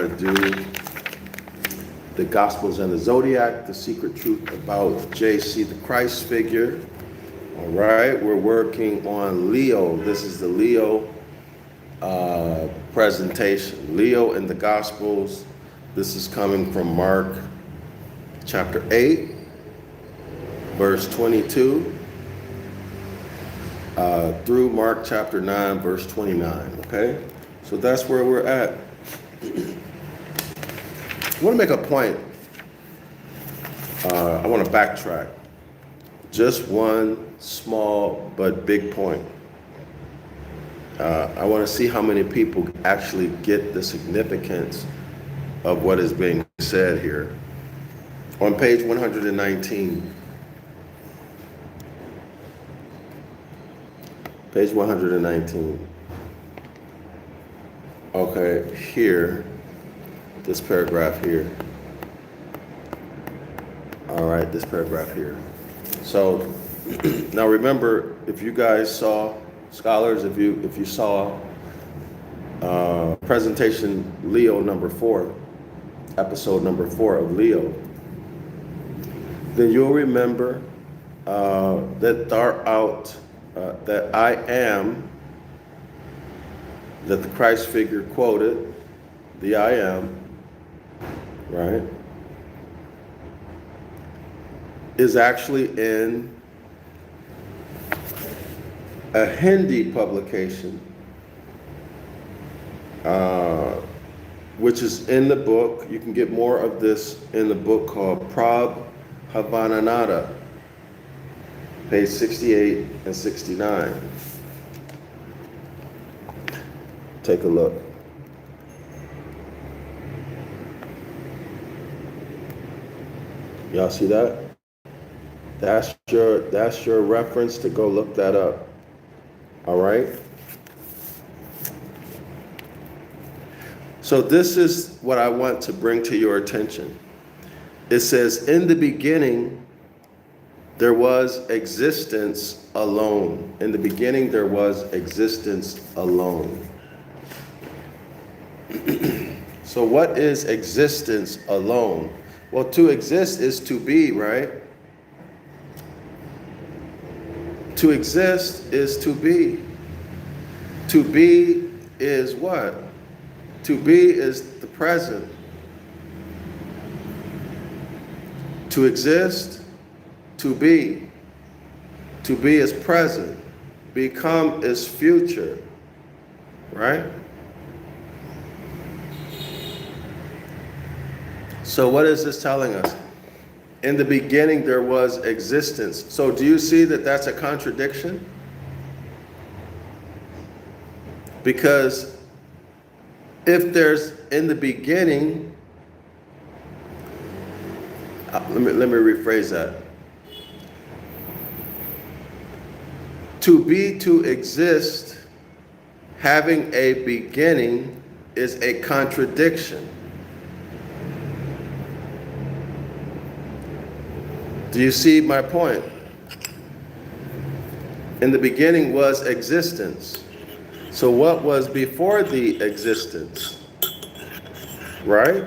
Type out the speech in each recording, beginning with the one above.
to do the Gospels and the Zodiac, the secret truth about JC, the Christ figure. All right, we're working on Leo. This is the Leo presentation. Leo in the Gospels. This is coming from Mark chapter 8, verse 22, through Mark chapter 9, verse 29, okay? So that's where we're at. I want to make a point. I want to backtrack. Just one small but big point. I want to see how many people actually get the significance of what is being said here. On page 119. Page 119. Okay, here. This paragraph here. All right, this paragraph here. So now remember, if you guys saw, scholars, if you saw presentation Leo number 4, episode number 4 of Leo, then you'll remember that that I am, that the Christ figure quoted, the I am, right, is actually in a Hindi publication, which is in the book. You can get more of this in the book called Prabhavananada, page 68 and 69. Take a look. Y'all see that? That's your reference to go look that up. All right? So this is what I want to bring to your attention. It says, in the beginning, there was existence alone. In the beginning, there was existence alone. So what is existence alone? Well, to exist is to be, right? To exist is to be. To be is what? To be is the present. To exist, to be. To be is present. Become is future, right? So what is this telling us? In the beginning, there was existence. So do you see that that's a contradiction? Because if there's in the beginning, let me rephrase that. To be, to exist, having a beginning is a contradiction. Do you see my point? In the beginning was existence. So what was before the existence? Right?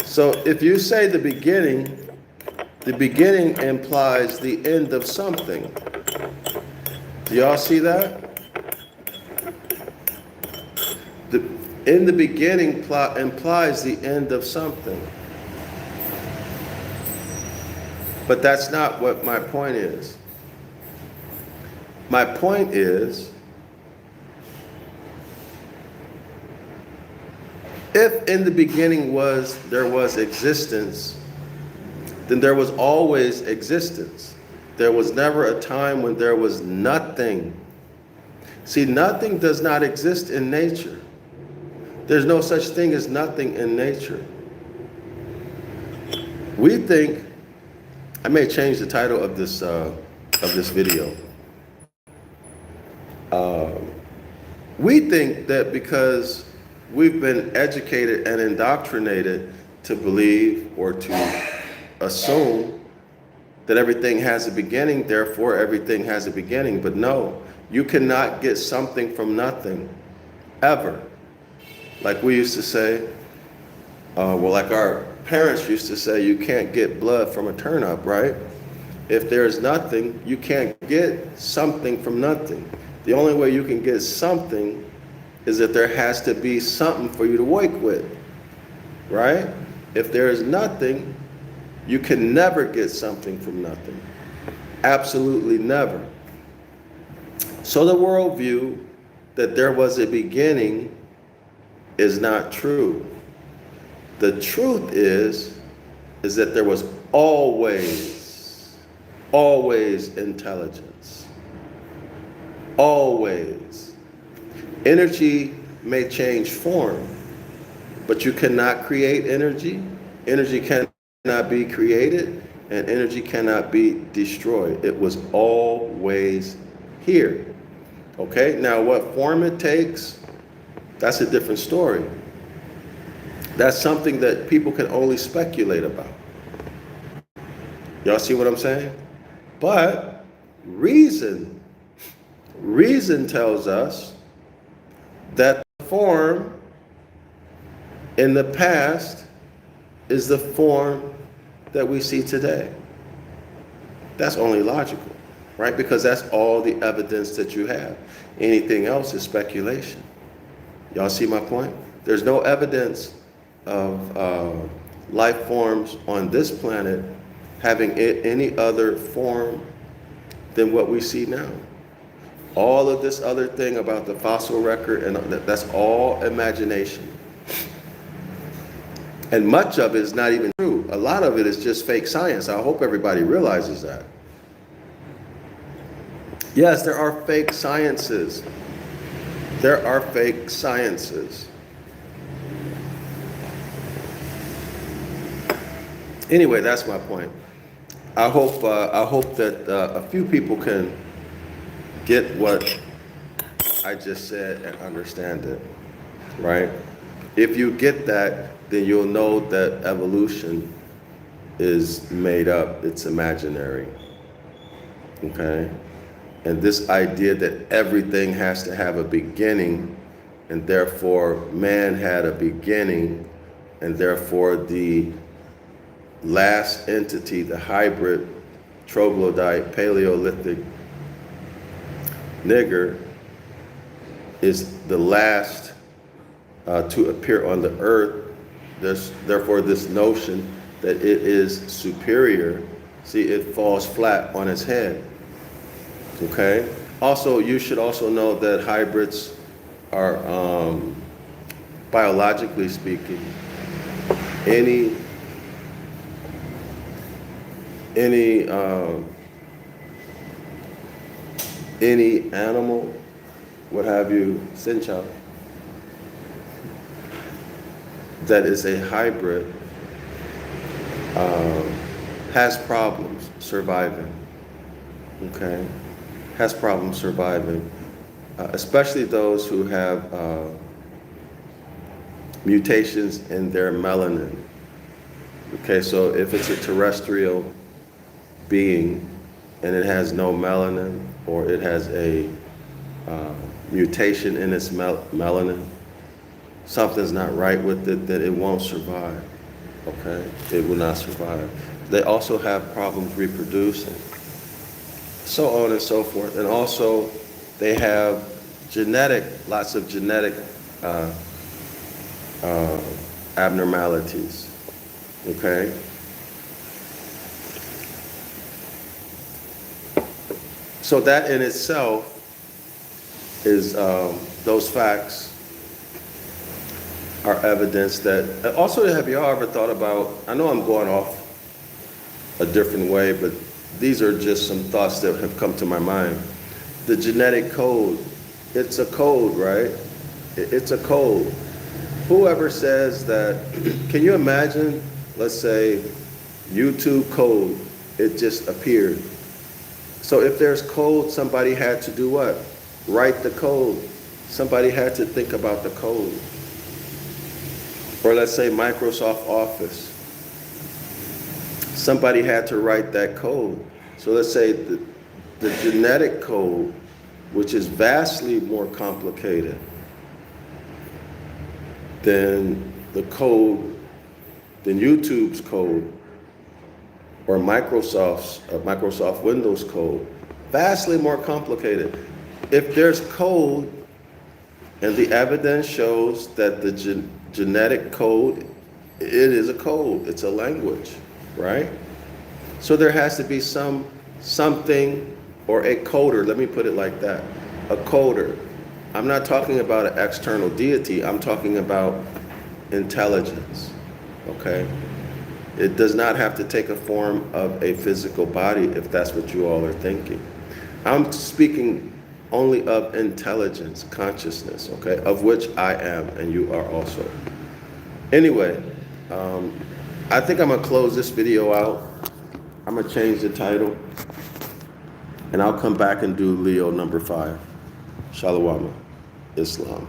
So if you say the beginning implies the end of something. Do y'all see that? In the beginning implies the end of something. But that's not what my point is. My point is, if in the beginning there was existence, then there was always existence. There was never a time when there was nothing. See, nothing does not exist in nature. There's no such thing as nothing in nature. We think, I may change the title of this video. We think that because we've been educated and indoctrinated to believe or to assume that everything has a beginning, therefore everything has a beginning. But no, you cannot get something from nothing, ever. Like we used to say, well, like our parents used to say, you can't get blood from a turnip, right? If there's nothing, you can't get something from nothing. The only way you can get something is that there has to be something for you to work with, right? If there is nothing, you can never get something from nothing. Absolutely never. So the worldview that there was a beginning is not true. The truth is that there was always intelligence. Always. Energy may change form, but you cannot create energy. Energy cannot be created, and energy cannot be destroyed. It was always here. Okay, now what form it takes, that's a different story. That's something that people can only speculate about. Y'all see what I'm saying? But reason tells us that the form in the past is the form that we see today. That's only logical, right? Because that's all the evidence that you have. Anything else is speculation. Y'all see my point? There's no evidence of life forms on this planet having any other form than what we see now. All of this other thing about the fossil record, and that's all imagination. And much of it is not even true. A lot of it is just fake science. I hope everybody realizes that. Yes, there are fake sciences. There are fake sciences. Anyway, that's my point. I hope that a few people can get what I just said and understand it, right? If you get that, then you'll know that evolution is made up, it's imaginary, okay? And this idea that everything has to have a beginning, and therefore man had a beginning, and therefore the last entity, the hybrid, troglodyte, Paleolithic nigger, is the last to appear on the earth. Therefore, this notion that it is superior, see, it falls flat on its head. Okay? Also, you should also know that hybrids are, biologically speaking, any animal, what have you, Sincha, that is a hybrid has problems surviving, okay? Has problems surviving, especially those who have mutations in their melanin. Okay, so if it's a terrestrial being and it has no melanin, or it has a mutation in its melanin, something's not right with it, that it won't survive. Okay, it will not survive. They also have problems reproducing, so on and so forth. And also they have lots of genetic abnormalities. Okay. So that in itself is, those facts are evidence that, also have y'all ever thought about, I know I'm going off a different way, but these are just some thoughts that have come to my mind. The genetic code, it's a code, right? It's a code. Whoever says that, can you imagine, let's say, YouTube code, it just appeared. So if there's code, somebody had to do what? Write the code. Somebody had to think about the code. Or let's say Microsoft Office. Somebody had to write that code. So let's say the genetic code, which is vastly more complicated, than the code, than YouTube's code, or Microsoft Windows code. Vastly more complicated. If there's code, and the evidence shows that the genetic code, it is a code, it's a language, right? So there has to be something, or a coder, let me put it like that, a coder. I'm not talking about an external deity, I'm talking about intelligence, okay? It does not have to take a form of a physical body if that's what you all are thinking. I'm speaking only of intelligence, consciousness, okay, of which I am and you are also. Anyway, I think I'm gonna close this video out. I'm gonna change the title and I'll come back and do Leo number 5. Shalom, Islam.